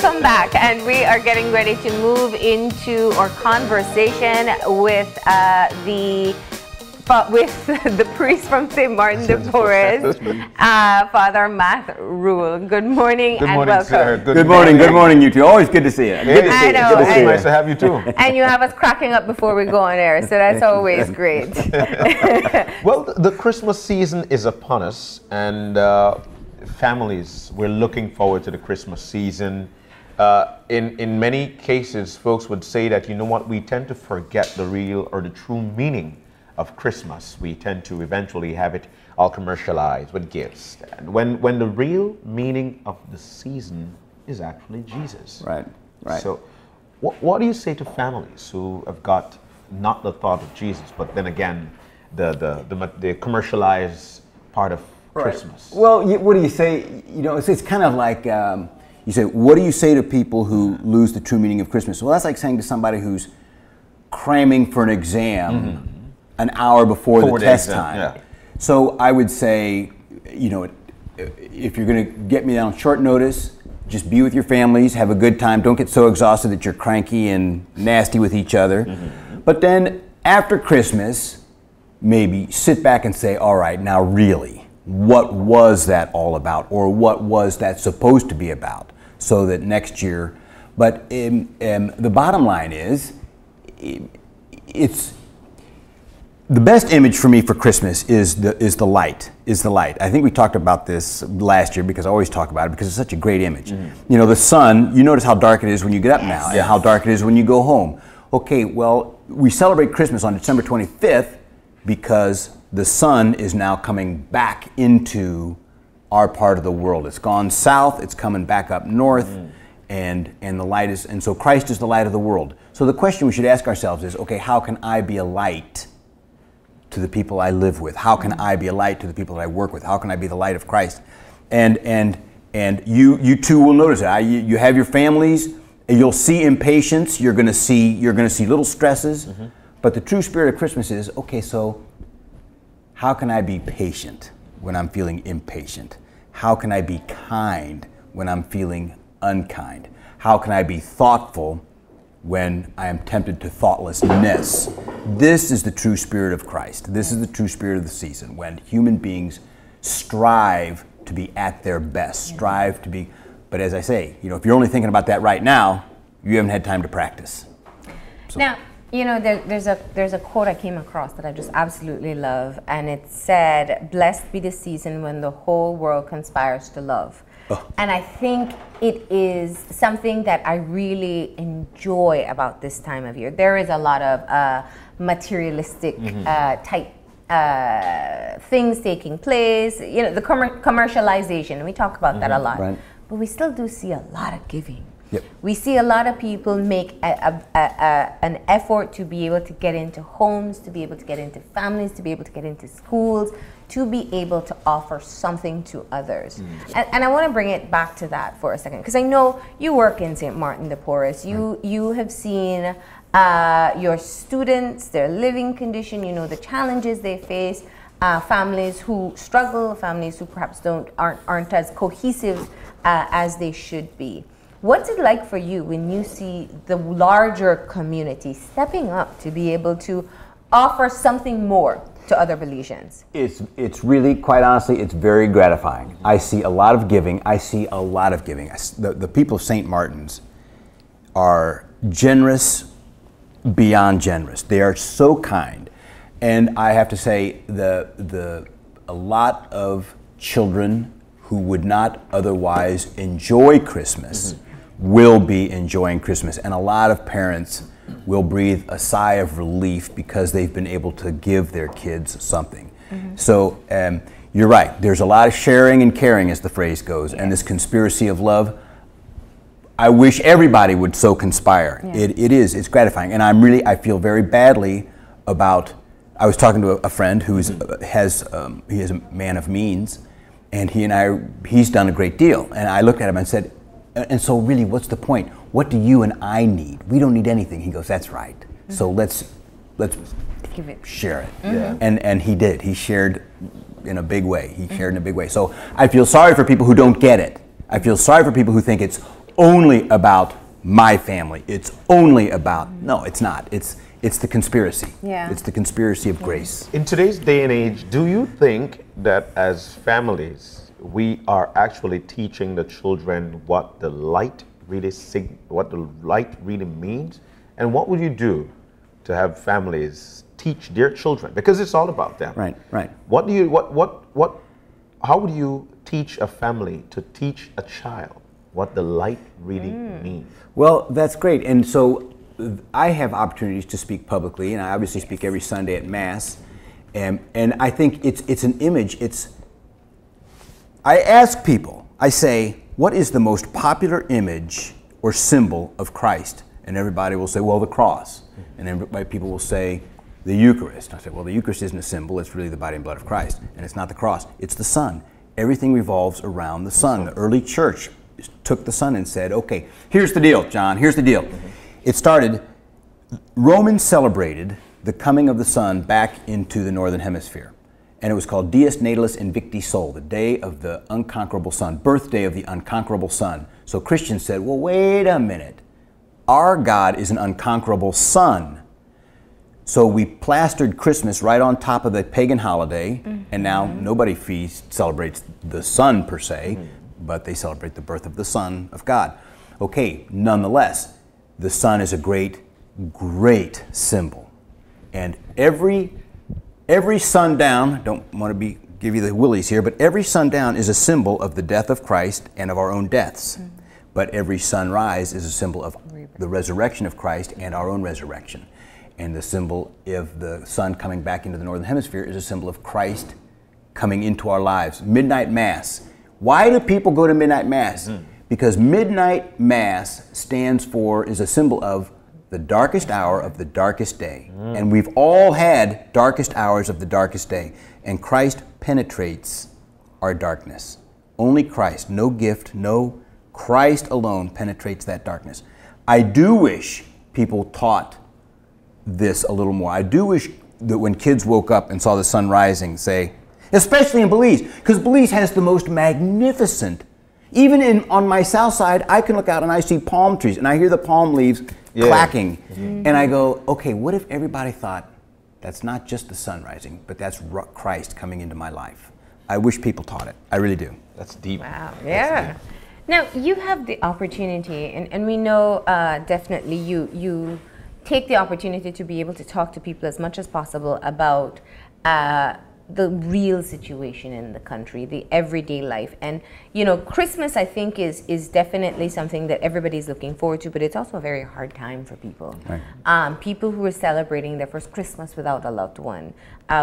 Welcome back, and we are getting ready to move into our conversation with the priest from St. Martin de Porres, Father Matt Rule. Good morning and welcome. Sir. Good morning, you two. Always good to see you. Good to see you. I know. It's nice to have you too. And you have us cracking up before we go on air, so that's always great. Well, the Christmas season is upon us, and families, we're looking forward to the Christmas season. In many cases, folks would say that, you know what, we tend to forget the real or the true meaning of Christmas. We tend to eventually have it all commercialized with gifts. And when the real meaning of the season is actually Jesus. Right. So what do you say to families who have got not the thought of Jesus, but then again, the commercialized part of Christmas? Well, what do you say? You know, it's kind of like you say, what do you say to people who lose the true meaning of Christmas? Well, that's like saying to somebody who's cramming for an exam an hour before the test time. Yeah. So I would say, you know, if you're going to get me on short notice, just be with your families, have a good time. Don't get so exhausted that you're cranky and nasty with each other. But then after Christmas, maybe sit back and say, all right, now really, what was that all about? Or what was that supposed to be about? So that next year, but the bottom line is, it's the best image for me for Christmas is the light. I think we talked about this last year because I always talk about it because it's such a great image. You know, the sun, you notice how dark it is when you get up now and how dark it is when you go home. Okay, well, we celebrate Christmas on December 25th because the sun is now coming back into our part of the world. It's gone south, it's coming back up north, and the light is, and so Christ is the light of the world. So the question we should ask ourselves is, okay, how can I be a light to the people I live with? How can I be a light to the people that I work with? How can I be the light of Christ? And you too will notice it. You have your families. You'll see impatience. You're going to see little stresses. But the true spirit of Christmas is, okay, so how can I be patient when I'm feeling impatient? How can I be kind when I'm feeling unkind? How can I be thoughtful when I am tempted to thoughtlessness? This is the true spirit of Christ. This is the true spirit of the season, when human beings strive to be at their best, strive to be, but as I say, you know, if you're only thinking about that right now, you haven't had time to practice. So. Now, you know, there's a quote I came across that I just absolutely love, and it said, "Blessed be the season when the whole world conspires to love." And I think it is something that I really enjoy about this time of year. There is a lot of materialistic type things taking place. You know, the commercialization. We talk about that a lot. Right. But we still do see a lot of giving. Yep. We see a lot of people make an effort to be able to get into homes, to be able to get into families, to be able to get into schools, to be able to offer something to others. And I want to bring it back to that for a second, because I know you work in St. Martin de Porres. You have seen your students, their living condition, you know, the challenges they face, families who struggle, families who perhaps aren't as cohesive as they should be. What's it like for you when you see the larger community stepping up to be able to offer something more to other Belizeans? It's really, quite honestly, it's very gratifying. I see a lot of giving. The people of St. Martin's are generous beyond generous. They are so kind. And I have to say, a lot of children who would not otherwise enjoy Christmas will be enjoying Christmas. And a lot of parents will breathe a sigh of relief because they've been able to give their kids something. So you're right, there's a lot of sharing and caring, as the phrase goes, and this conspiracy of love. I wish everybody would so conspire. It's gratifying. And I feel very badly about, I was talking to a friend who he is a man of means, and he's done a great deal. And I looked at him and said, and so really, what's the point? What do you and I need? We don't need anything. He goes, that's right. So let's share it. And he did. He shared in a big way. So I feel sorry for people who don't get it. I feel sorry for people who think it's only about my family. It's only about, no, it's not. It's the conspiracy. Yeah. It's the conspiracy of grace. In today's day and age, do you think that as families, we are actually teaching the children what the light really means? And what would you do to have families teach their children? Because it's all about them. Right, right. How would you teach a family to teach a child what the light really means? Well, that's great. And so I have opportunities to speak publicly, and I obviously speak every Sunday at Mass. And I think it's an image. I ask people, I say, what is the most popular image or symbol of Christ? And everybody will say, well, the cross. And then people will say, the Eucharist. I say, well, the Eucharist isn't a symbol. It's really the body and blood of Christ. And it's not the cross. It's the sun. Everything revolves around the sun. The early church took the sun and said, okay, here's the deal, John. Here's the deal. It started, Romans celebrated the coming of the sun back into the northern hemisphere. And it was called Dies Natalis Invicti Sol, the day of the unconquerable sun, birthday of the unconquerable sun. So Christians said, well, wait a minute. Our God is an unconquerable sun. So we plastered Christmas right on top of the pagan holiday, and now nobody celebrates the sun per se, but they celebrate the birth of the Son of God. Okay, nonetheless, the sun is a great, great symbol. And every sundown, don't want to give you the willies here, but every sundown is a symbol of the death of Christ and of our own deaths. But every sunrise is a symbol of the resurrection of Christ and our own resurrection. And the symbol of the sun coming back into the northern hemisphere is a symbol of Christ coming into our lives. Midnight Mass. Why do people go to Midnight Mass? Because Midnight Mass is a symbol of the darkest hour of the darkest day. And we've all had darkest hours of the darkest day. And Christ penetrates our darkness. Only Christ, no gift, no Christ alone penetrates that darkness. I do wish people taught this a little more. I do wish that when kids woke up and saw the sun rising, say, especially in Belize, because Belize has the most magnificent, even on my south side, I can look out and I see palm trees and I hear the palm leaves clacking. And I go, okay, what if everybody thought that's not just the sun rising, but that's Christ coming into my life? I wish people taught it. I really do. That's deep. Wow, yeah. Now, you have the opportunity, and we know definitely you take the opportunity to be able to talk to people as much as possible about the real situation in the country, the everyday life. And, you know, Christmas, I think, is definitely something that everybody's looking forward to, but it's also a very hard time for people. Right. People who are celebrating their first Christmas without a loved one.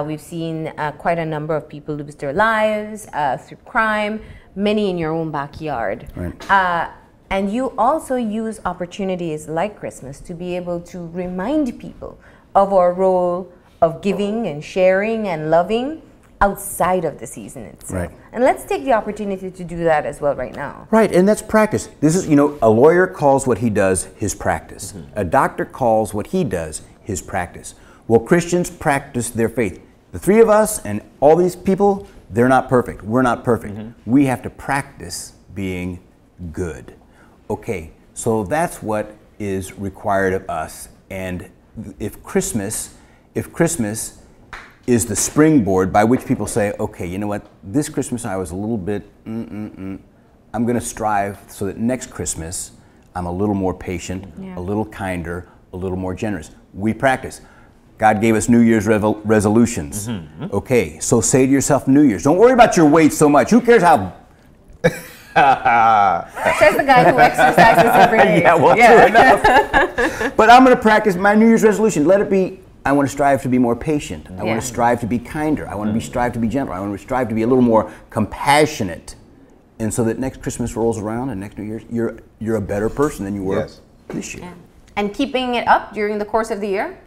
We've seen quite a number of people lose their lives through crime, many in your own backyard. Right. And you also use opportunities like Christmas to be able to remind people of our role of giving and sharing and loving outside of the season itself. Right. And let's take the opportunity to do that as well right now. Right, and that's practice. This is, you know, a lawyer calls what he does his practice. A doctor calls what he does his practice. Well, Christians practice their faith. The three of us and all these people, they're not perfect. We're not perfect. We have to practice being good. Okay, so that's what is required of us. And if Christmas is the springboard by which people say, okay, you know what, this Christmas I was a little bit, I'm going to strive so that next Christmas I'm a little more patient, a little kinder, a little more generous. We practice. God gave us New Year's resolutions. Okay, so say to yourself, New Year's, don't worry about your weight so much. Who cares how... Says the guy who exercises every day. Yeah, well, true enough. But I'm going to practice my New Year's resolution. Let it be, I want to strive to be more patient. I want to strive to be kinder. I want to strive to be gentle. I want to strive to be a little more compassionate. And so that next Christmas rolls around and next New Year's, you're a better person than you were this year. And keeping it up during the course of the year?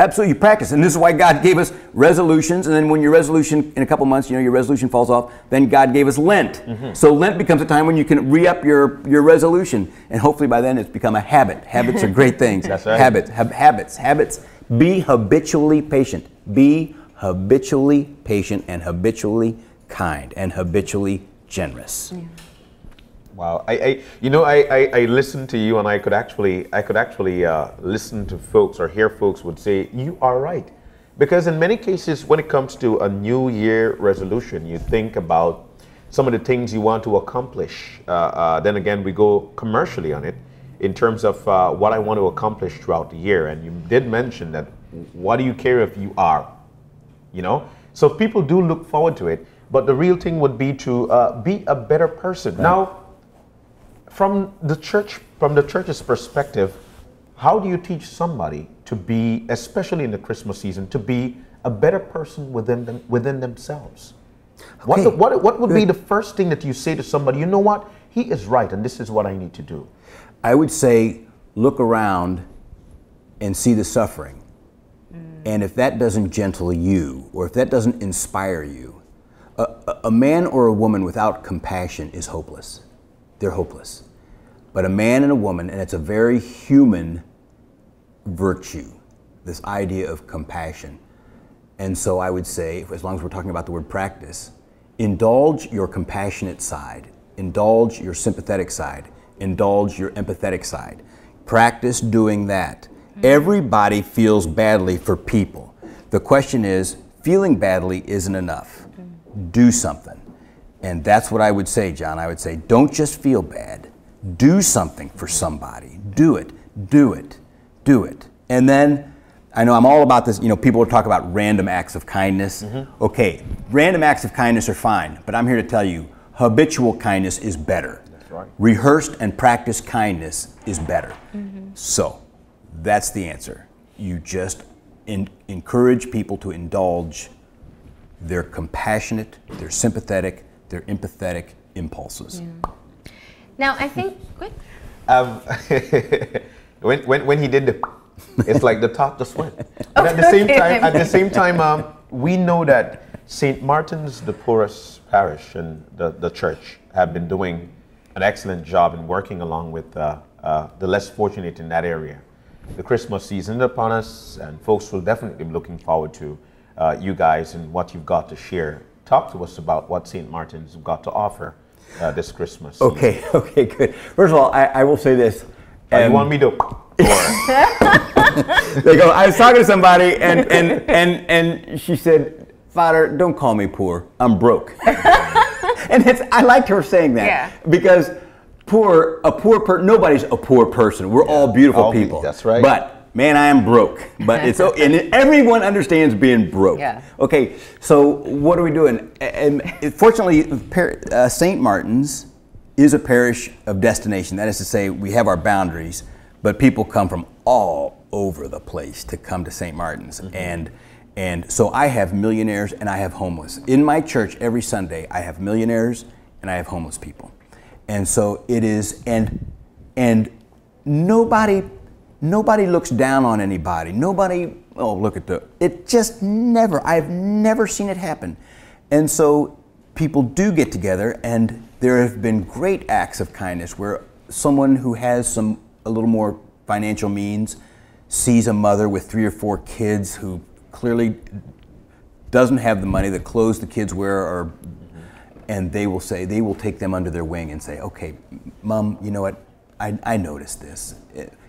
Absolutely, you practice. And this is why God gave us resolutions. And then when your resolution, in a couple months, you know, your resolution falls off, then God gave us Lent. So Lent becomes a time when you can re-up your resolution. And hopefully by then it's become a habit. Habits are great things. That's right. Habits. Be habitually patient. Be habitually patient and habitually kind and habitually generous. Wow. I listened to you, and I could actually listen to folks or hear folks would say you are right, because in many cases when it comes to a New Year resolution, you think about some of the things you want to accomplish. Then again, we go commercially on it in terms of what I want to accomplish throughout the year. And you did mention that what do you care if you are, you know? So people do look forward to it, but the real thing would be to be a better person. Right. Now, from the church's perspective, how do you teach somebody to be, especially in the Christmas season, to be a better person within themselves? Okay. What would be the first thing that you say to somebody, you know what, he is right and this is what I need to do? I would say look around and see the suffering. And if that doesn't gentle you, or if that doesn't inspire you, a man or a woman without compassion is hopeless. They're hopeless. But a man and a woman, and it's a very human virtue, this idea of compassion. And so I would say, as long as we're talking about the word practice, indulge your compassionate side, indulge your sympathetic side, indulge your empathetic side. Practice doing that. Everybody feels badly for people. The question is, feeling badly isn't enough. Do something. And that's what I would say, John. I would say, don't just feel bad. Do something for somebody. Do it. Do it. Do it. And then, I know I'm all about this, you know, people will talk about random acts of kindness. Okay, random acts of kindness are fine, but I'm here to tell you, habitual kindness is better. That's right. Rehearsed and practiced kindness is better. So, that's the answer. You just encourage people to indulge their compassionate, their sympathetic, their empathetic impulses. Yeah. Now, I think, when he did it's like the top just went. But at the same time, we know that St. Martin's, the poorest parish, and the church have been doing an excellent job in working along with the less fortunate in that area. The Christmas season is upon us, and folks will definitely be looking forward to you guys and what you've got to share. Talk to us about what St. Martin's have got to offer this Christmas season. Okay, good. First of all, I will say this. You want me to? They go, I was talking to somebody and she said, Father, don't call me poor. I'm broke. And I liked her saying that because nobody's a poor person. We're all beautiful people. That's right. But man, I am broke. But and everyone understands being broke. Yeah. Okay, so what are we doing? And fortunately, St. Martin's is a parish of destination. That is to say, we have our boundaries, but people come from all over the place to come to St. Martin's. And so I have millionaires and I have homeless. In my church every Sunday, I have millionaires and I have homeless people. And so it is, and nobody looks down on anybody. Nobody, oh, look at it just never, I've never seen it happen. And so people do get together, and there have been great acts of kindness where someone who has a little more financial means sees a mother with 3 or 4 kids who clearly doesn't have the money, the clothes the kids wear and they will take them under their wing and say, okay, Mom, you know what, I noticed this.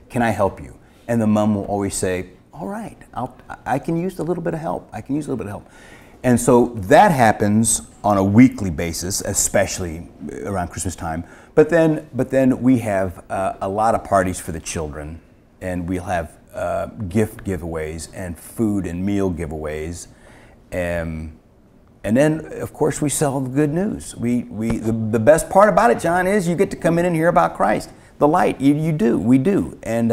Can I help you? And the mom will always say, all right, I can use a little bit of help. I can use a little bit of help. And so that happens on a weekly basis, especially around Christmas time. But then we have a lot of parties for the children, and we'll have gift giveaways and food and meal giveaways. And then, of course, we sell the good news. The best part about it, John, is you get to come in and hear about Christ. The light, we do. And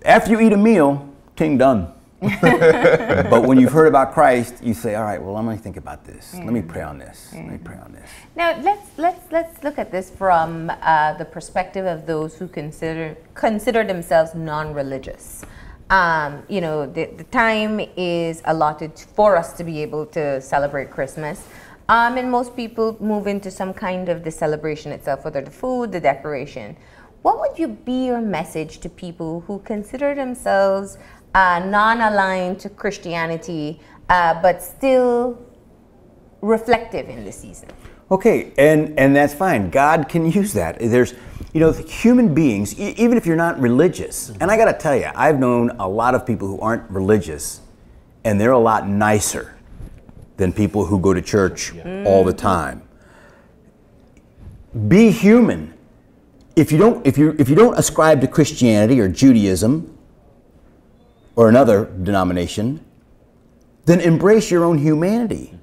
after you eat a meal, ting done. But when you've heard about Christ, you say, all right, well, I'm going to think about this. Let me pray on this. Let me pray on this. Now, let's look at this from the perspective of those who consider themselves non-religious. You know, the time is allotted for us to be able to celebrate Christmas. And most people move into some kind of the celebration itself, whether the food, the decoration. What would be your message to people who consider themselves non-aligned to Christianity, but still reflective in the season? Okay, and that's fine. God can use that. There's, human beings, even if you're not religious, and I got to tell you, I've known a lot of people who aren't religious, and they're a lot nicer than people who go to church all the time. Be human. If you don't ascribe to Christianity or Judaism or another denomination, then embrace your own humanity,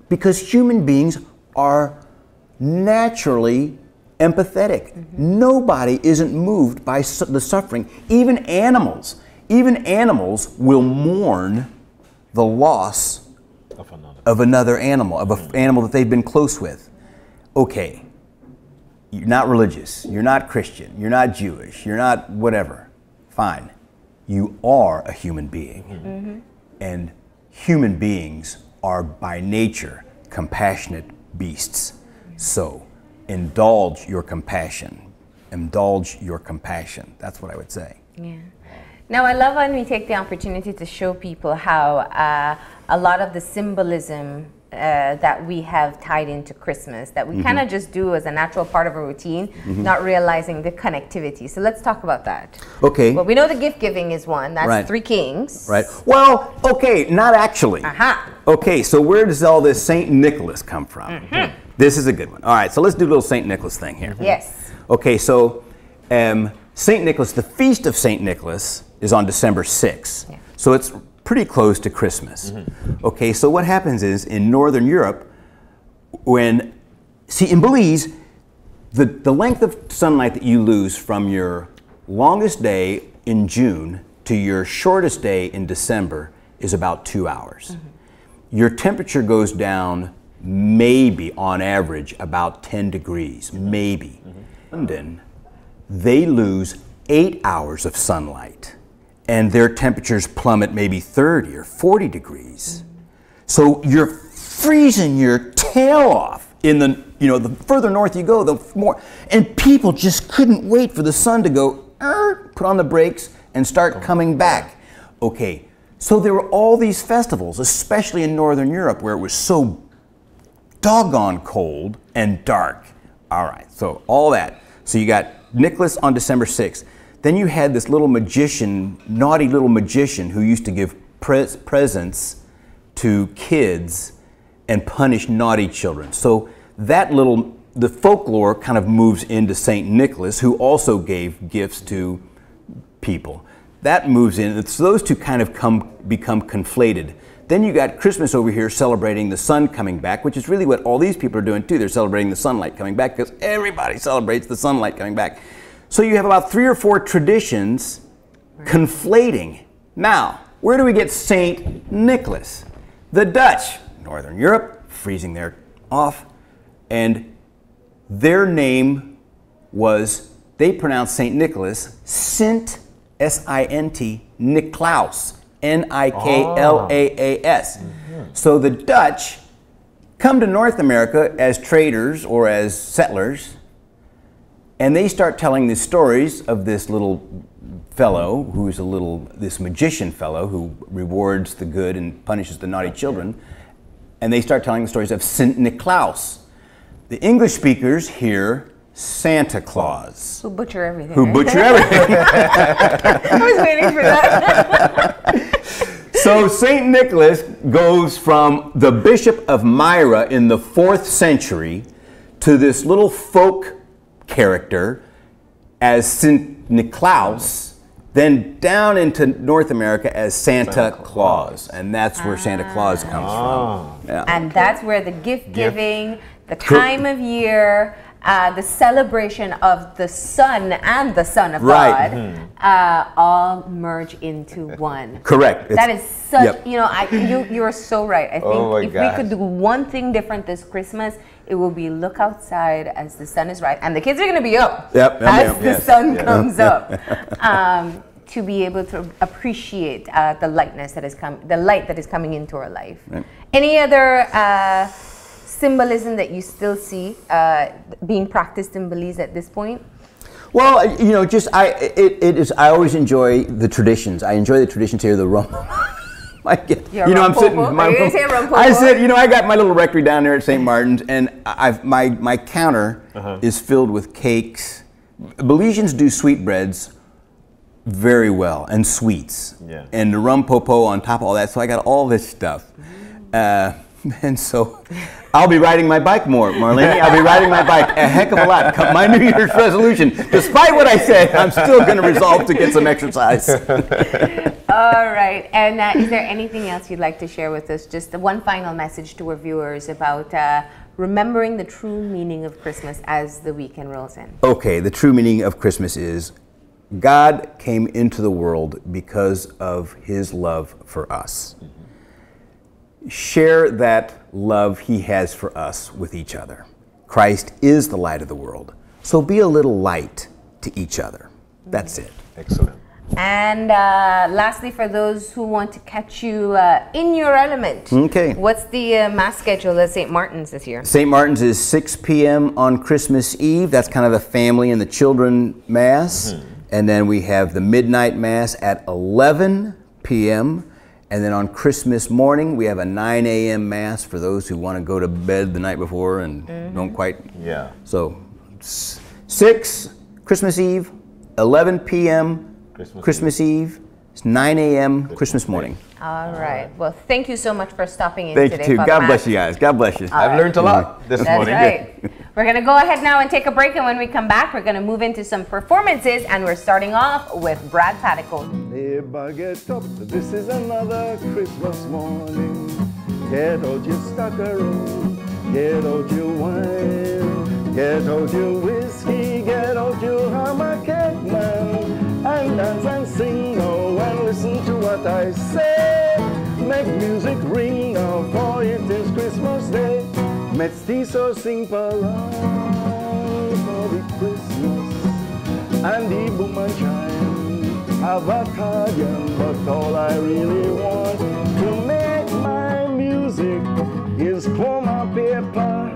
because human beings are naturally empathetic. Nobody isn't moved by the suffering. Even animals will mourn the loss of another animal, of an animal that they've been close with. Okay, you're not religious, you're not Christian, you're not Jewish, you're not whatever. Fine. You are a human being. And human beings are by nature compassionate beasts. So indulge your compassion. Indulge your compassion. That's what I would say. Yeah. Now, I love when we take the opportunity to show people how a lot of the symbolism that we have tied into Christmas, that we kind of just do as a natural part of a routine, not realizing the connectivity. So let's talk about that. Okay. Well, we know the gift giving is one. That's Right. Three Kings. Right. Well, okay, not actually. Okay, so where does all this St. Nicholas come from? This is a good one. All right, so let's do a little St. Nicholas thing here. Yes. Okay, so St. Nicholas, the feast of St. Nicholas is on December 6th. Yeah. So it's pretty close to Christmas. Okay, so what happens is in Northern Europe, in Belize, the length of sunlight that you lose from your longest day in June to your shortest day in December is about 2 hours. Your temperature goes down maybe on average about 10 degrees, maybe. London, they lose 8 hours of sunlight, and their temperatures plummet maybe 30 or 40 degrees. So you're freezing your tail off in the further north you go, the more, and people just couldn't wait for the sun to go, put on the brakes and start coming back. Okay, so there were all these festivals, especially in Northern Europe, where it was so doggone cold and dark. All right, so all that. So you got Nicholas on December 6th. Then you had this little magician, naughty little magician, who used to give presents to kids and punish naughty children. So the folklore kind of moves into St. Nicholas, who also gave gifts to people. That moves in, so those two kind of become conflated. Then you got Christmas over here celebrating the sun coming back, which is really what all these people are doing too. They're celebrating the sunlight coming back because everybody celebrates the sunlight coming back. So you have about 3 or 4 traditions conflating. Now, where do we get St. Nicholas? The Dutch, Northern Europe, freezing their off, and their name was, they pronounced St. Nicholas, Sint, S-I-N-T, Niklaus, N-I-K-L-A-A-S. So the Dutch come to North America as traders or as settlers, and they start telling the stories of this little fellow who's this magician fellow who rewards the good and punishes the naughty children. And they start telling the stories of St. Niklaus. The English speakers hear Santa Claus. Who butcher everything. Who butcher everything. I was waiting for that. So St. Nicholas goes from the Bishop of Myra in the 4th century to this little folk character as St. Niklaus, then down into North America as Santa Claus. And that's where Santa Claus comes from. Yeah. And that's where the gift giving, the time of year, the celebration of the Son and the Son of God all merge into one. Correct. That is such, you are so right. I think if we could do one thing different this Christmas, it will be look outside as the sun is right, and the kids are going to be up as the sun comes up, to be able to appreciate the lightness that is the light that is coming into our life. Right. Any other symbolism that you still see being practiced in Belize at this point? Well, I always enjoy the traditions. I enjoy the traditions here. The rum. Your you know, I'm sitting. Rumpopo? Are you gonna say Rumpopo? I said, you know, I got my little rectory down there at St. Martin's, and my counter is filled with cakes. Belizeans do sweetbreads very well, and sweets, and the Rumpopo on top of all that. So I got all this stuff, and so I'll be riding my bike more, Marlene. I'll be riding my bike a heck of a lot. My New Year's resolution, despite what I said, I'm still going to resolve to get some exercise. All right. And is there anything else you'd like to share with us? Just one final message to our viewers about remembering the true meaning of Christmas as the weekend rolls in. Okay, the true meaning of Christmas is God came into the world because of his love for us. Share that love he has for us with each other. Christ is the light of the world. So be a little light to each other. That's it. Excellent. And lastly, for those who want to catch you in your element, what's the mass schedule at St. Martin's this year? St. Martin's is 6 p.m. on Christmas Eve. That's kind of the family and the children mass. And then we have the midnight mass at 11 p.m. And then on Christmas morning, we have a 9 a.m. mass for those who want to go to bed the night before and don't quite. Yeah. So 6, Christmas Eve, 11 p.m., Christmas Eve, it's 9 a.m., Christmas morning. All right. Well, thank you so much for stopping in today. Thank you too. Father God Matt. bless you guys. God bless you. I've learned a lot this morning. That's right. We're going to go ahead now and take a break, and when we come back, we're going to move into some performances, and we're starting off with Brad Paddico. Neighbor, get up, this is another Christmas morning. Get out your stockeroo, get out your wine, get out your whiskey, get out your hammer cake, man, and dance and sing now and listen to what I say. Make music ring now, for it is Christmas Day. Mestizo sing parade for the Christmas, and the boom and chime have a cardigan, but all I really want to make my music is chroma paper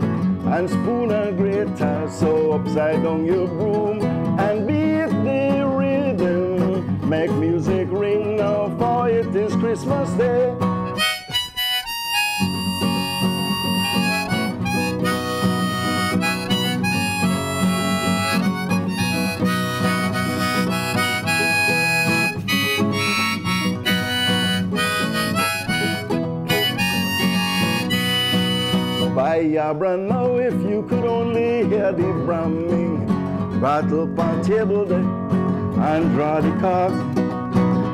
and spoon and grater. So upside down your broom and beat the rhythm. Make music ring now, for it is Christmas Day. Viagra now, if you could only hear the bramming, rattle pan table there and draw the cock.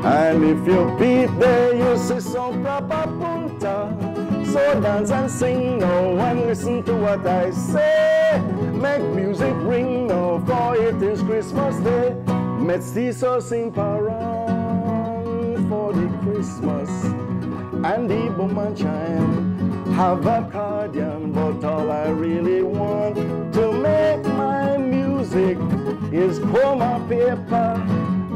And if you beat there, you see some proper punta. So dance and sing now and listen to what I say. Make music ring now, for it is Christmas Day. Mestizo sing parang for the Christmas, and the boom and chime have a cardigan, but all I really want to make my music is chroma paper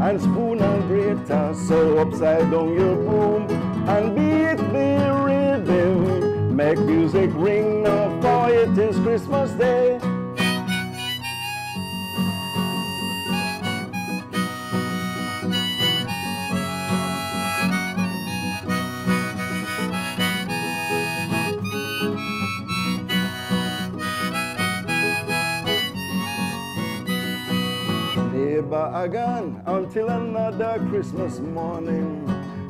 and spoon and grater. So upside down your broom and beat the rhythm. Make music ring now, for it is Christmas Day. Again until another Christmas morning.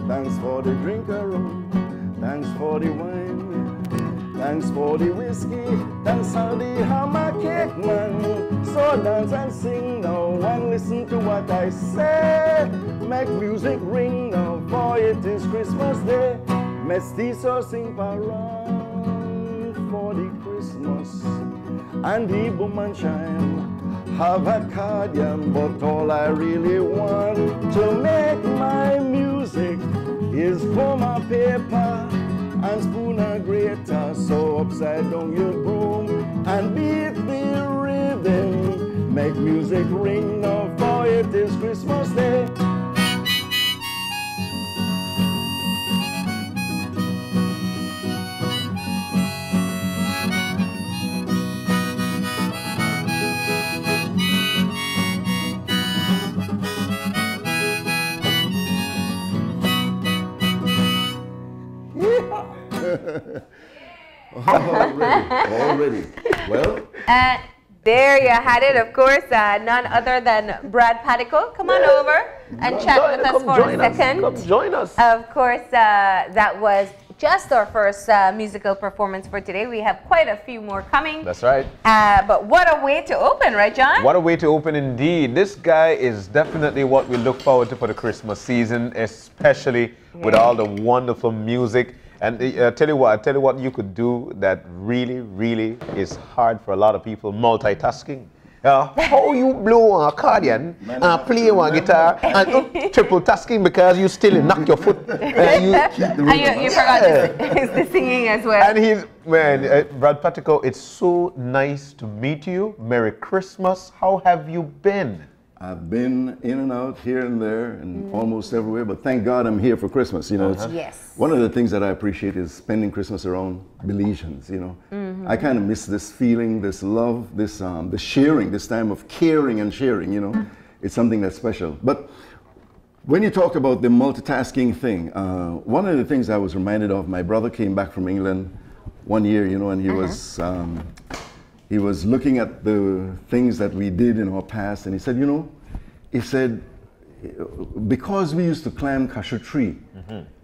Thanks for the drinkeroo, thanks for the wine, thanks for the whiskey, thanks for the hammer cake, man. So dance and sing now and listen to what I say. Make music ring now, for it is Christmas Day. Mestizo sing parang for the Christmas, and the boom and chime have a cardigan, but all I really want to make my music is chroma paper and spoon and grater. So upside down your broom and beat the rhythm. Make music ring now, for it is Christmas Day. Already. Well, There you had it, of course, none other than Brad Patico. Come on over and chat with us for a second. Come join us. Of course, that was just our first musical performance for today. We have quite a few more coming. That's right. But what a way to open, right, John? What a way to open indeed. This guy is definitely what we look forward to for the Christmas season, especially with all the wonderful music. And I tell you what you could do that really, really is hard for a lot of people, multitasking. How you blow an accordion, play one guitar, and triple tasking because you still knock your foot. You forgot the singing as well. And he's, man, Brad Patico, it's so nice to meet you. Merry Christmas. How have you been? I've been in and out here and there and almost everywhere, but thank God I'm here for Christmas. You know, it's Yes. one of the things that I appreciate is spending Christmas around Belizeans. You know, I kind of miss this feeling, this love, this the sharing, this time of caring and sharing. You know, it's something that's special. But when you talk about the multitasking thing, one of the things I was reminded of, my brother came back from England one year, you know, and he was looking at the things that we did in our past, and he said, you know, because we used to climb cashew tree,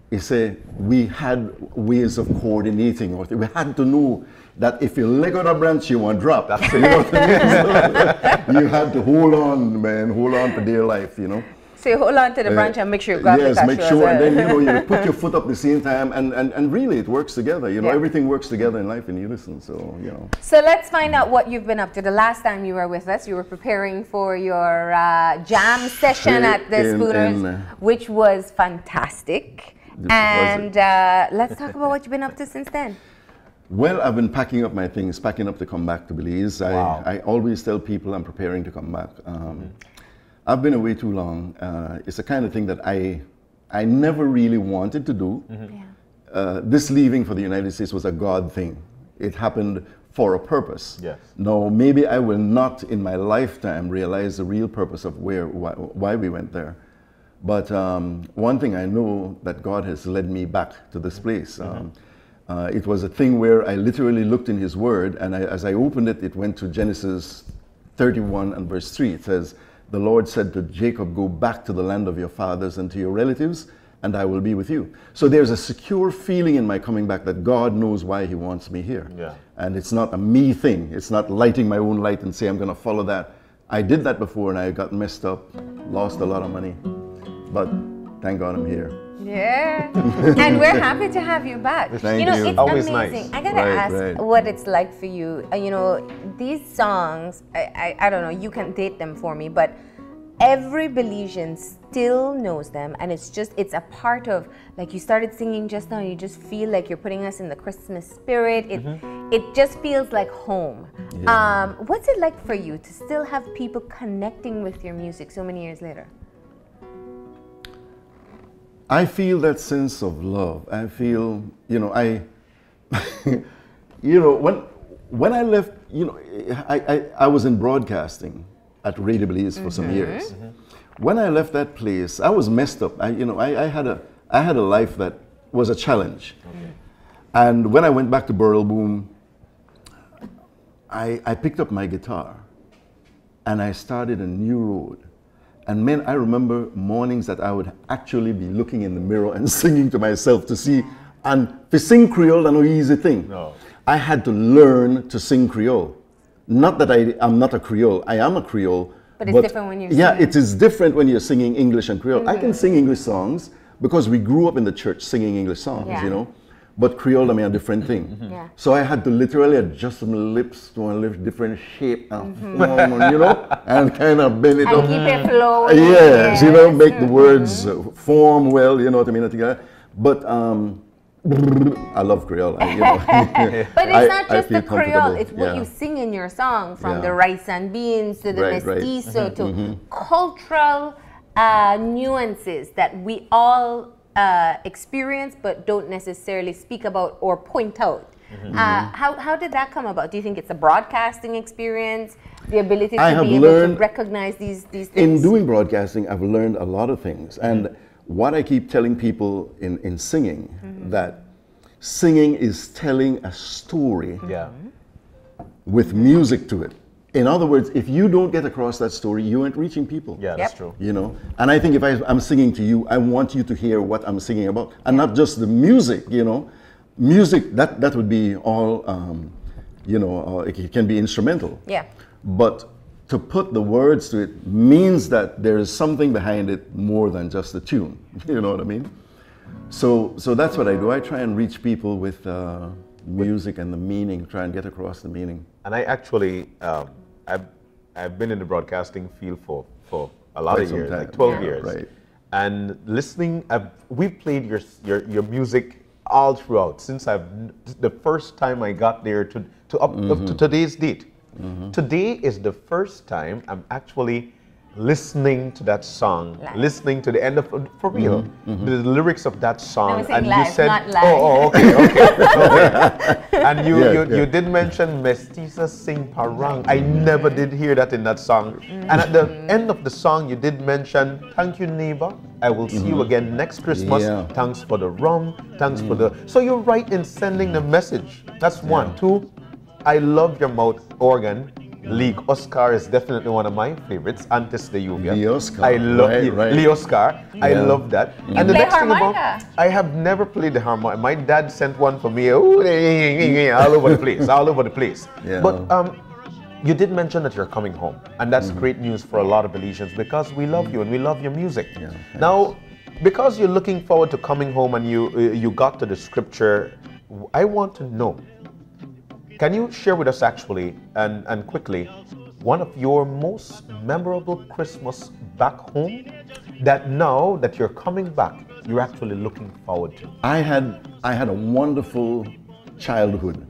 he said, we had ways of coordinating, or we had to know that if you leg on a branch, you won't drop. That's you know what I mean? So you had to hold on, man, hold on for dear life, you know. So you hold on to the branch and make sure you grab the cashew. Yes, make sure, and then you know you put your foot up at the same time, and really it works together. You know, everything works together in life in unison. So you know. So let's find out what you've been up to. The last time you were with us, you were preparing for your jam session at the Spooners, which was fantastic. And let's talk about what you've been up to since then. Well, I've been packing up my things, packing up to come back to Belize. Wow. I always tell people I'm preparing to come back. I've been away too long. It's the kind of thing that I never really wanted to do. This leaving for the United States was a God thing. It happened for a purpose. Yes. Now, maybe I will not in my lifetime realize the real purpose of why we went there. But one thing I know, that God has led me back to this place. It was a thing where I literally looked in His Word, and as I opened it, it went to Genesis 31 and verse 3. It says, the Lord said to Jacob, go back to the land of your fathers and to your relatives, and I will be with you. So there's a secure feeling in my coming back that God knows why He wants me here. Yeah. And it's not a me thing. It's not lighting my own light and say, I'm going to follow that. I did that before and I got messed up, lost a lot of money. But thank God I'm here. Yeah. And we're happy to have you back. Thank you know, you. it's Always amazing. nice. I gotta ask what it's like for you. You know, these songs, I don't know, you can date them for me, but every Belizean still knows them, and it's a part of, like you started singing just now, you just feel like you're putting us in the Christmas spirit. It just feels like home. Yeah. What's it like for you to still have people connecting with your music so many years later? I feel that sense of love. I feel, you know, you know, when I left, you know, I was in broadcasting at Radio Belize for some years. When I left that place, I was messed up. I had a life that was a challenge. And when I went back to Burrell Boom, I picked up my guitar and I started a new road. And man, I remember mornings that I would actually be looking in the mirror and singing to myself to see, and to sing Creole, no easy thing. No. I had to learn to sing Creole. Not that I'm not a Creole, I am a Creole. But it's different when you're singing. Yeah, it is different when you're singing English and Creole. I can sing English songs because we grew up in the church singing English songs, you know. But Creole, I mean, a different thing. So I had to literally adjust my lips to a different shape and form, you know, and kind of bend it up. And keep it flowing. Yes, you know, make the words form well, you know what I mean, together. But I love Creole. You know. But it's not just the Creole, it's what you sing in your song, from the rice and beans to the mestizo to cultural nuances that we all experience but don't necessarily speak about or point out. How did that come about? Do you think it's a broadcasting experience, the ability to be able to recognize these things? In doing broadcasting, I've learned a lot of things. And what I keep telling people in singing, that Singing is telling a story Yeah. with music to it. In other words, if you don't get across that story, you aren't reaching people. Yeah, that's Yep. true. You know, and I think if I'm singing to you, I want you to hear what I'm singing about, and not just the music. You know, music that would be all. You know, it can be instrumental. Yeah. But to put the words to it means that there is something behind it more than just the tune. You know what I mean? So that's what I do. I try and reach people with music and the meaning. Try and get across the meaning. And I actually, I've been in the broadcasting field for a lot Quite of some years, time. like 12 Yeah. years. Right. And listening, we played your music all throughout since the first time I got there up to today's date. Today is the first time I'm actually listening to that song, Live. listening to the end of, for real, the lyrics of that song. No, we're saying live, not live. oh, okay, okay. And Yeah. you did mention Mestiza Sing Parang. I never did hear that in that song. And at the end of the song, you did mention, thank you, neighbor. I will see you again next Christmas. Yeah. Thanks for the rum. Thanks for the. So you're right in sending the message. That's one. Two, I love your mouth organ. League Oscar is definitely one of my favorites. Antes de Lluvia. Lee Oscar, I love right, it. right. Lee Oscar. I Yeah. love that. And the play next thing about, harmonica. I have never played the harmonica. My dad sent one for me. Ooh, all over the place, all over the place. Yeah. But you did mention that you're coming home, and that's great news for a lot of Belizeans because we love you and we love your music. Yeah, Now, because you're looking forward to coming home and you got to the scripture, I want to know. Can you share with us actually and quickly one of your most memorable Christmas back home that now that you're coming back, you're actually looking forward to? I had a wonderful childhood.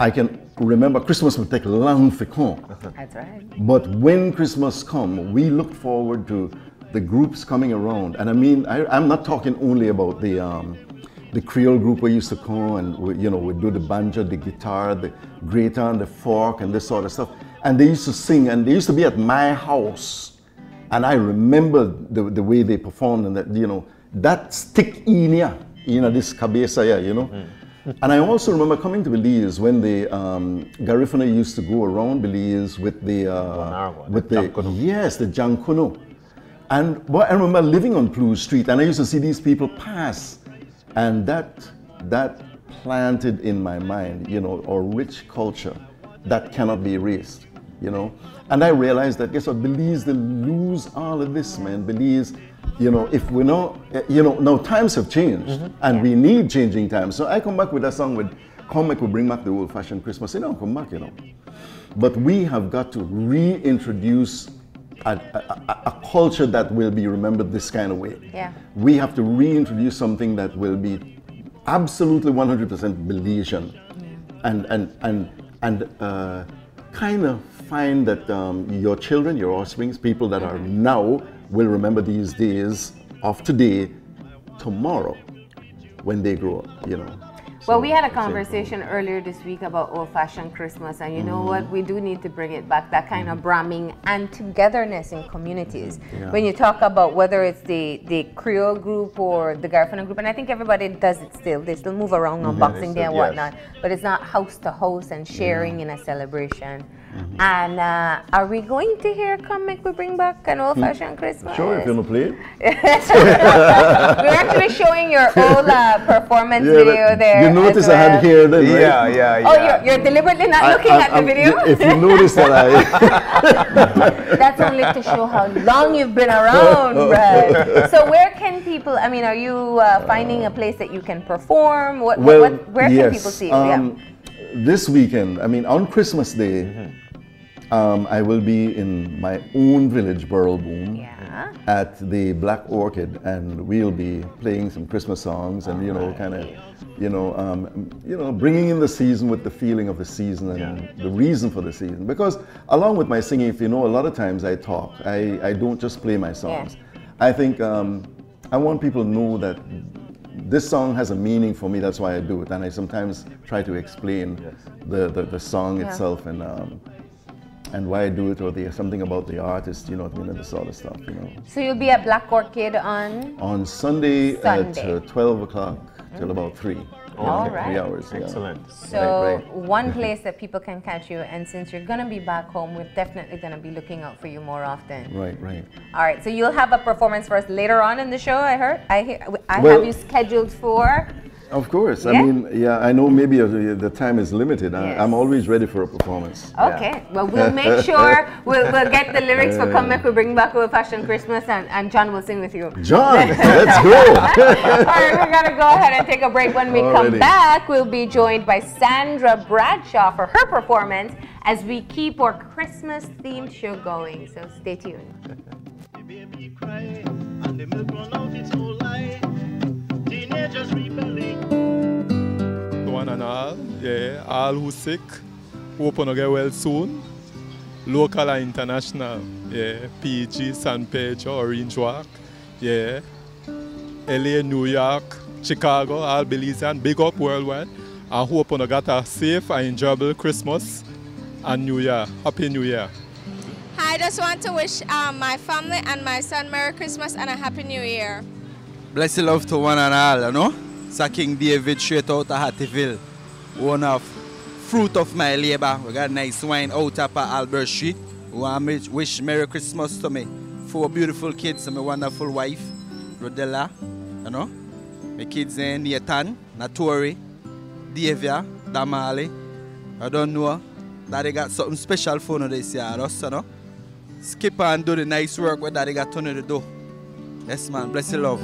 I can remember Christmas would take long to come. That's right. But when Christmas come, we looked forward to the groups coming around. And I mean, I'm not talking only about the Creole group we used to come and we'd do the banjo, the guitar, the gratin, the fork, and this sort of stuff. And they used to sing, and they used to be at my house. And I remember the way they performed, and that stick in ya, this cabeza, And I also remember coming to Belize when the Garifuna used to go around Belize with the Jankuno. And I remember living on Plew Street, and I used to see these people pass, and that planted in my mind, a rich culture that cannot be erased, And I realized that, guess what, Belize, they lose all of this, man. Belize, if we're not, now times have changed, and we need changing times. So I come back with a song with, come back, we bring back the old-fashioned Christmas. Come back, But we have got to reintroduce a culture that will be remembered this kind of way. Yeah. We have to reintroduce something that will be absolutely 100% Belizean, and kind of find that your children, your offsprings, people that are now will remember these days of today, tomorrow, when they grow up. Well, we had a that's it. conversation earlier this week about old-fashioned Christmas, and you know what? We do need to bring it back, that kind of bramming and togetherness in communities. Yeah. When you talk about whether it's the Creole group or the Garifuna group, and I think everybody does it still. They still move around on Boxing Day and whatnot, but it's not house to house and sharing in a celebration. And are we going to hear Come Make We Bring Back an Old-Fashioned Christmas? Sure, if you want to play it. We're actually showing your old performance video there. You notice as I had well. hair then, right? Yeah. Oh, you're deliberately not looking at the video? If you notice that That's only to show how long you've been around, Brad. So where can people, are you finding a place that you can perform? Where can people see you? This weekend, on Christmas Day, I will be in my own village, Burl Boom, at the Black Orchid, and we'll be playing some Christmas songs and, bringing in the season with the feeling of the season and the reason for the season. Because along with my singing, if you know, a lot of times I talk. I don't just play my songs. Yeah. I think I want people to know that this song has a meaning for me. That's why I do it, and I sometimes try to explain the song itself, and and why do it, or there's something about the artist, you know what I mean, and this sort of stuff, you know. So you'll be at Black Orchid on? On Sunday. At 12 o'clock till about 3. All right. 3 hours. Excellent. Yeah. So one place that people can catch you, and since you're going to be back home, we're definitely going to be looking out for you more often. Right, right. All right, so you'll have a performance for us later on in the show, I heard. I Well, have you scheduled for? Of course. Yeah? I mean, yeah, I know maybe the time is limited. Yes. I'm always ready for a performance. Okay, well, we'll make sure we'll get the lyrics for Come Back, we bring back Old Fashioned Christmas, and John will sing with you. John, let's go. All right, we're going to go ahead and take a break. When we come back, we'll be joined by Sandra Bradshaw for her performance as we keep our Christmas-themed show going. So stay tuned. The baby cry and the milk run out, it's no lie. Teenagers rebelling. One and all, yeah, all who sick, hope to get well soon. Local and international, yeah, PG, San Pedro, Orange Walk, yeah, LA, New York, Chicago, all Belize, and big up worldwide. I hope to get a safe and enjoyable Christmas and New Year. Happy New Year. I just want to wish my family and my son Merry Christmas and a Happy New Year. Blessed love to one and all, you know. Sir King David straight out of Hattieville. One of fruit of my labor. We got nice wine out of Albert Street. We want to wish Merry Christmas to me. 4 beautiful kids and my wonderful wife, Rodella, you know. My kids in Nathan, Natori, Davia, Damali. I don't know that they got something special for you this year, you know. Skip and do the nice work where Daddy got turn to do. Yes, man. Bless you, love.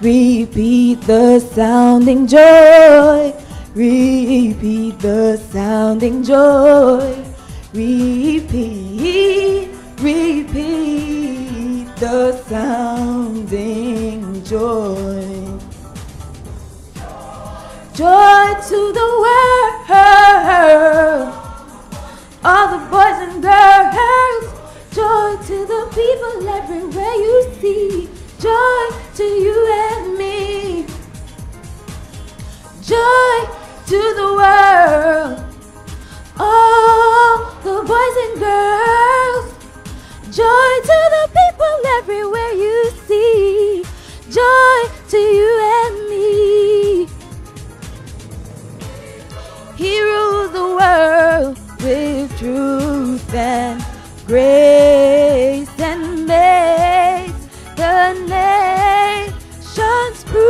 Repeat the sounding joy. Repeat the sounding joy. Repeat, repeat the sounding joy. Joy to the world, all the boys and girls. Joy to the people everywhere you see. Joy to you and me. Joy to the world, all the boys and girls. Joy to the people everywhere you see. Joy to you and me. He rules the world with truth and grace and makes the nations prove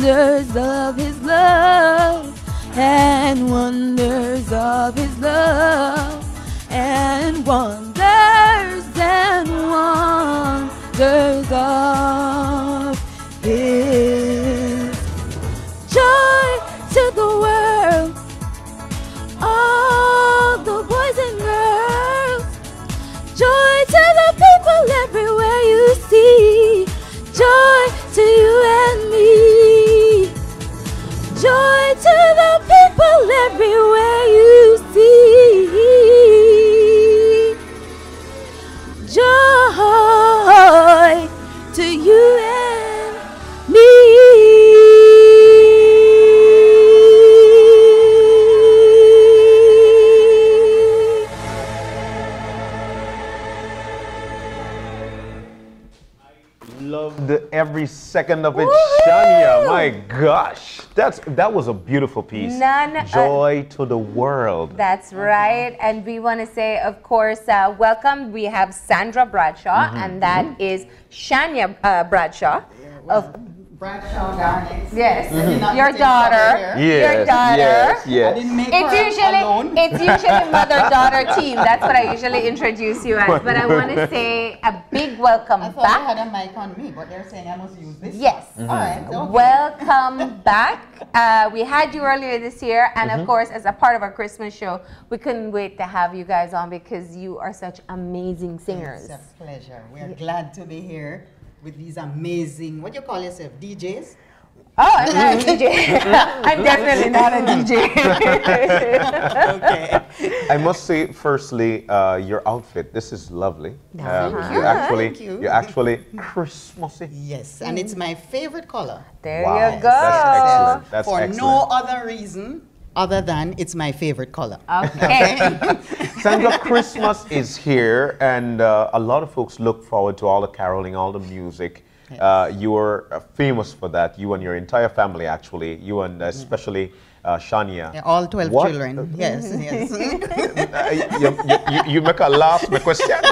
wonders of his love, and wonders of his love, and wonders of his joy to the world, all the boys and girls, joy to the people everywhere you see, joy to you and me, joy to the people everywhere you see, joy to you and me. Loved every second of it, Shania. My gosh, that was a beautiful piece. Joy to the world. That's right. And we want to say, of course, welcome. We have Sandra Bradshaw, and that is Shania Bradshaw of Bradshaw Garnet. Yes, your daughter. Your daughter. Yes. It's usually mother-daughter team. That's what I usually introduce you as. But I want to say a big welcome I thought back. they had a mic on me, but they're saying I must use this. Yes. All right. Okay. Welcome back. We had you earlier this year, and of course, as a part of our Christmas show, we couldn't wait to have you guys on because you are such amazing singers. It's a pleasure. We are glad to be here with these amazing, what do you call yourself, DJs? Oh, I'm not a DJ. I'm definitely not a DJ. Okay. I must say, firstly, your outfit. This is lovely. Thank you. You're actually Christmassy. Yes, and it's my favorite color. There Wow. you go. That's excellent. That's For excellent. no other reason other than it's my favorite color. Okay. Sandra, Christmas is here, and a lot of folks look forward to all the caroling, all the music. You are famous for that, you and your entire family, actually, you and especially Shania. Yeah, all 12 children, yes, yes. You make a laugh, my question.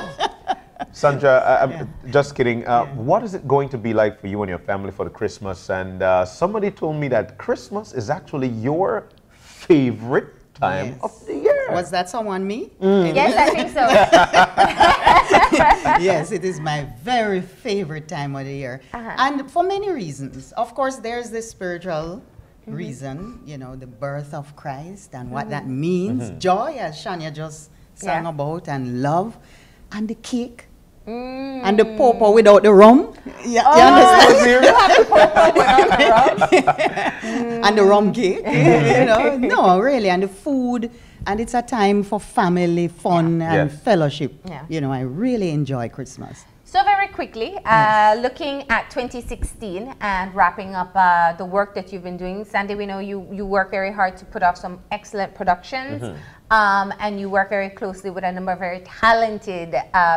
Sandra, I'm just kidding. What is it going to be like for you and your family for the Christmas? And somebody told me that Christmas is actually your favorite time of the year. Was that someone, me? Yes, I think so. Yes, it is my very favorite time of the year. And for many reasons. Of course, there's the spiritual reason, you know, the birth of Christ and what that means. Joy, as Shania just sang about, and love, and the cake. And the popo without the rum. Yeah, you understand? You have the popo without the rum. And the rum cake. You know, no, really, and the food. And it's a time for family, fun, and fellowship. Yeah. You know, I really enjoy Christmas. So very quickly, looking at 2016 and wrapping up the work that you've been doing. Sandy, we know you work very hard to put off some excellent productions. And you work very closely with a number of very talented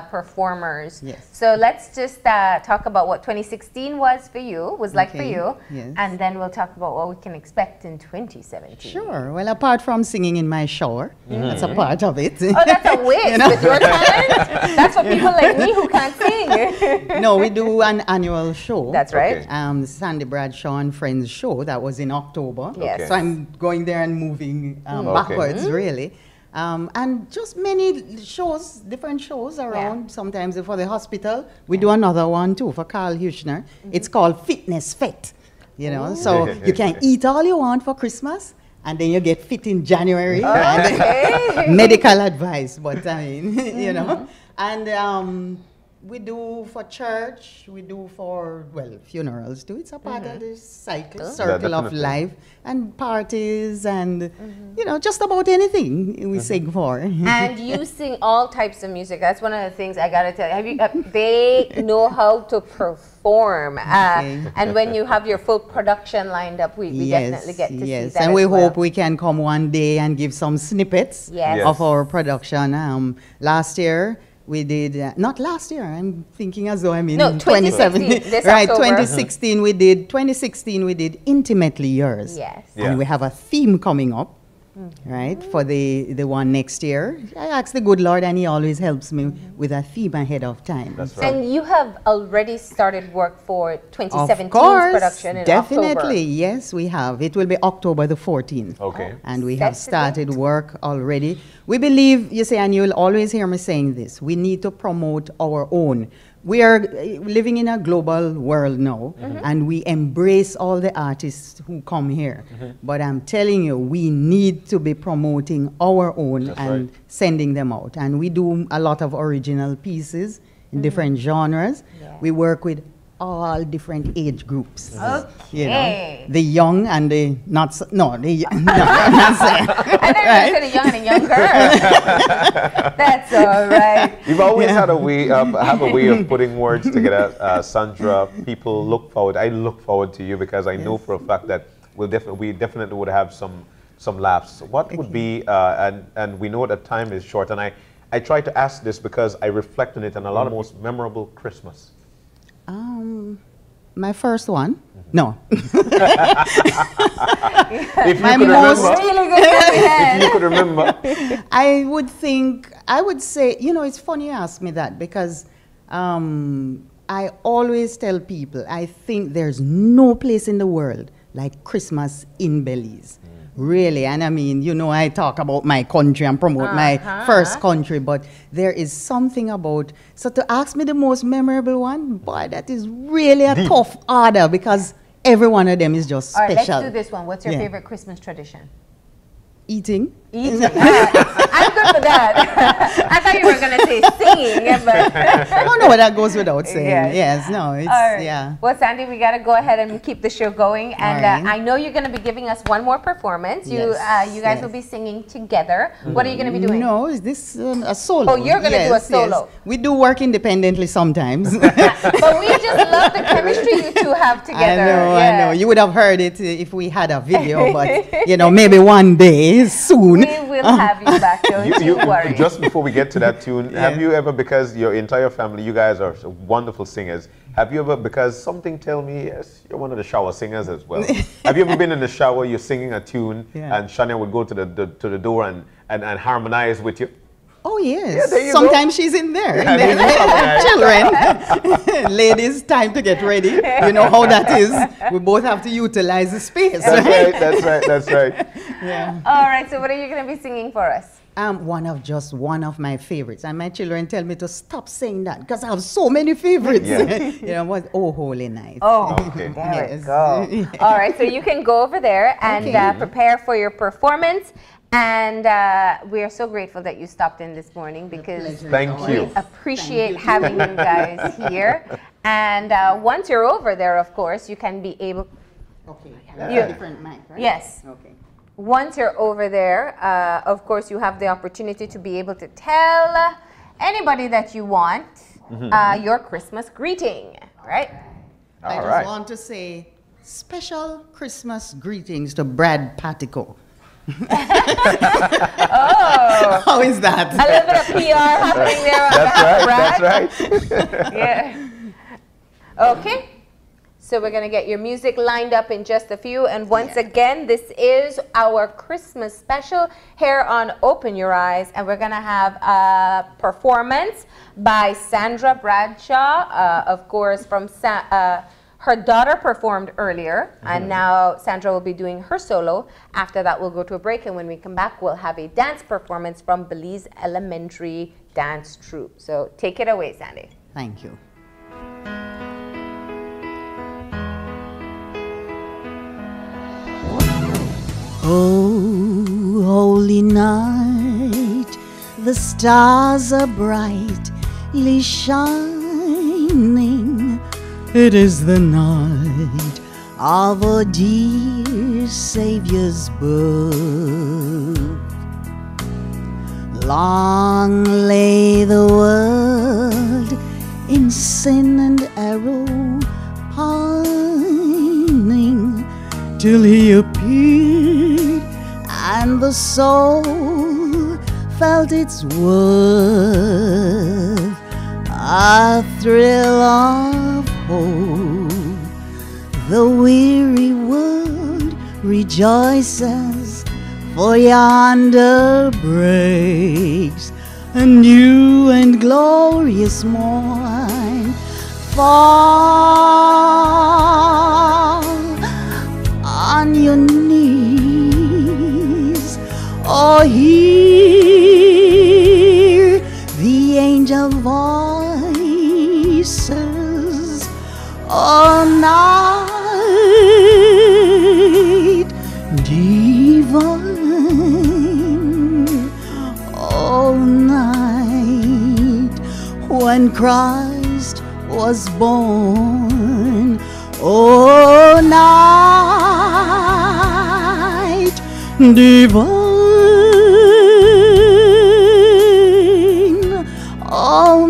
performers. Yes. So let's just talk about what 2016 was like for you. Yes. And then we'll talk about what we can expect in 2017. Sure. Well, apart from singing in my shower, that's a part of it. Oh, that's a waste. You know? With your talent, that's for people like me who can't sing. No, we do an annual show. That's right. Okay. Sandy Bradshaw and Friends show. That was in October. Yes. Okay. So I'm going there and moving backwards, really. And just many shows, different shows around. Sometimes for the hospital. We do another one too for Carl Huchner. It's called Fitness Fit. You know, so you can eat all you want for Christmas, and then you get fit in January. Okay. Medical advice, but I mean, you know. And we do for church, we do for, well, funerals too. It's a part of the circle of life, and parties, and, you know, just about anything we sing for. And you sing all types of music. That's one of the things I gotta tell you. Have you? They know how to perform, and when you have your full production lined up, we definitely get to see that. And we as well. hope we can come one day and give some snippets of our production. Last year we did, not last year, I'm thinking as though I'm in 2017. This right, October. 2016 we did Intimately Yours. Yes. And we have a theme coming up right, for the one next year. I ask the good Lord, and He always helps me with a theme ahead of time. That's right. And you have already started work for 2017's Of course, production in definitely, October. yes, we have. It will be October the 14th. Okay. And we Set have the started date. work already. We believe, you say, and you'll always hear me saying this, we need to promote our own. We are living in a global world now, and we embrace all the artists who come here. But I'm telling you, we need to be promoting our own That's and right. sending them out. And we do a lot of original pieces in different genres. Yeah. We work with all different age groups. You know, Okay. the young and the not so, no, the no, I'm not saying. I know you said a young and a younger. That's all right. You've always had a way, have a way of putting words together, Sandra. People look forward. I look forward to you because I know for a fact that we definitely would have some laughs. What would be, and we know that time is short, and I try to ask this because I reflect on it and a lot of most memorable Christmas. My first one? No. If you My could most remember, Really good if you could remember. I would say, you know, it's funny you ask me that because I always tell people, I think there's no place in the world like Christmas in Belize. Really, and I mean, you know, I talk about my country and promote my first country, but there is something about, so to ask me the most memorable one, boy, that is really a tough order because every one of them is just All right, special. let's do this one. What's your Yeah. favorite Christmas tradition? Eating. Eating. I'm good for that. I thought you were going to say singing, but Oh no, that goes without saying. Yes. Yes, no, it's, all right. yeah. Well, Sandy, we got to go ahead and keep the show going. And All right. I know you're going to be giving us one more performance. You Yes, you guys yes. will be singing together. What are you going to be doing? No, is this a solo? Oh, you're gonna do a solo. We do work independently sometimes. But we just love the chemistry you two have together. I know. You would have heard it if we had a video, but you know, maybe one day soon. We will have you back. Don't you worry. Just before we get to that tune, have you ever, because your entire family, you guys are wonderful singers, have you ever, because something tell me, yes, you're one of the shower singers as well. Have you ever been in the shower, you're singing a tune, and Shania would go to the door and harmonize with you? Oh yes. Yeah, there you Sometimes she's in there. Yeah, there you go. Children, ladies, time to get ready. You know how that is. We both have to utilize the space. That's right, that's right, that's right. Yeah. All right, so what are you going to be singing for us? One of my favorites, and my children tell me to stop saying that because I have so many favorites. Yeah. You know what? Oh, Holy Night. Oh, Okay. there we Yes. go. All right, so you can go over there and Okay. prepare for your performance. And we are so grateful that you stopped in this morning because Thank you. appreciate having you guys here. And once you're over there, of course, you can be able. Okay. You- Different mic, right? Yes. Okay. Once you're over there, of course, you have the opportunity to be able to tell anybody that you want your Christmas greeting, right? I All just right. want to say special Christmas greetings to Brad Patico. Oh, How is that? a little bit of PR happening there. That's right, Brad. that's right. Yeah. Okay. So we're going to get your music lined up in just a few. And once again, this is our Christmas special here on Open Your Eyes. And we're going to have a performance by Sandra Bradshaw, of course, from her daughter performed earlier. And now Sandra will be doing her solo. After that, we'll go to a break. And when we come back, we'll have a dance performance from Belize Elementary Dance Troupe. So take it away, Sandy. Thank you. Oh, holy night, the stars are brightly shining. It is the night of our dear Savior's birth. Long lay the world in sin and error pining, till he appeared and the soul felt its worth. A thrill of hope, the weary world rejoices, For yonder breaks a new and glorious morn. Fall on your knees, or hear the angel voices all night divine, all night when Christ was born, all night divine, all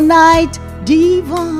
night divine.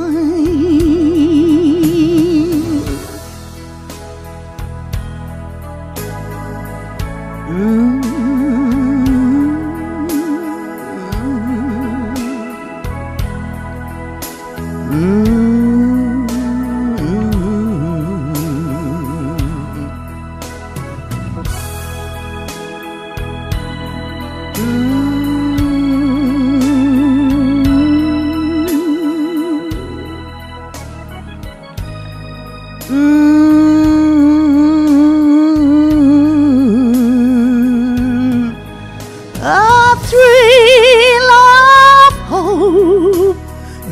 A thrill of hope,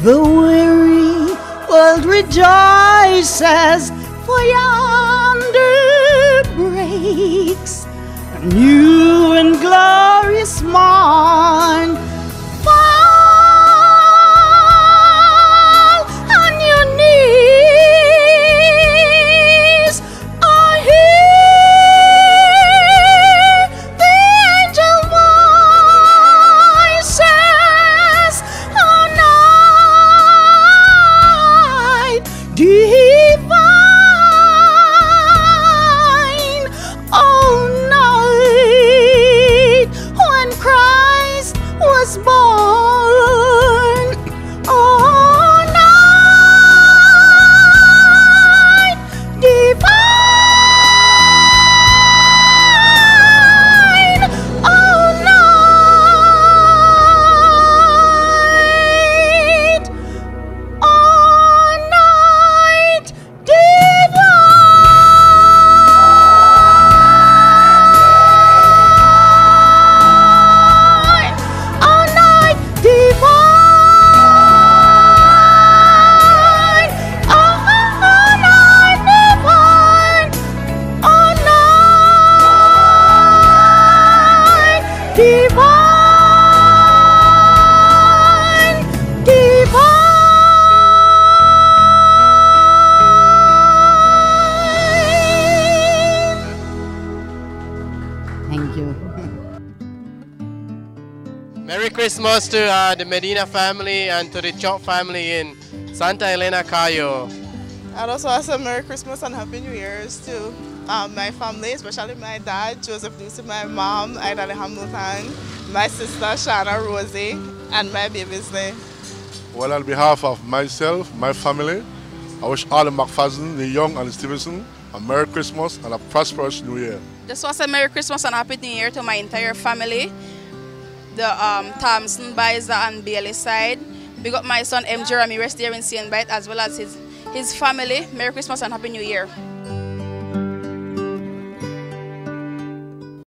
the weary world rejoices, for yonder breaks a new and glorious morn. Fall on your knees, or hear the angel voices all night divine, all night when Christ was born, all night divine, all night Thank you. Merry Christmas to the Medina family and to the Chop family in Santa Elena, Cayo. I'd also want to say Merry Christmas and Happy New Year's to my family, especially my dad, Joseph Lucy, my mom, Idale Hamilton, my sister, Shana Rosie, and my babies there. Well, on behalf of myself, my family, I wish all the McFadden, the Young and the Stevenson a Merry Christmas and a prosperous New Year. Just want to say Merry Christmas and Happy New Year to my entire family, the Thompson, Biza and Bailey side. Big up my son M. Ramirez there in St. Bite, as well as his family. Merry Christmas and Happy New Year.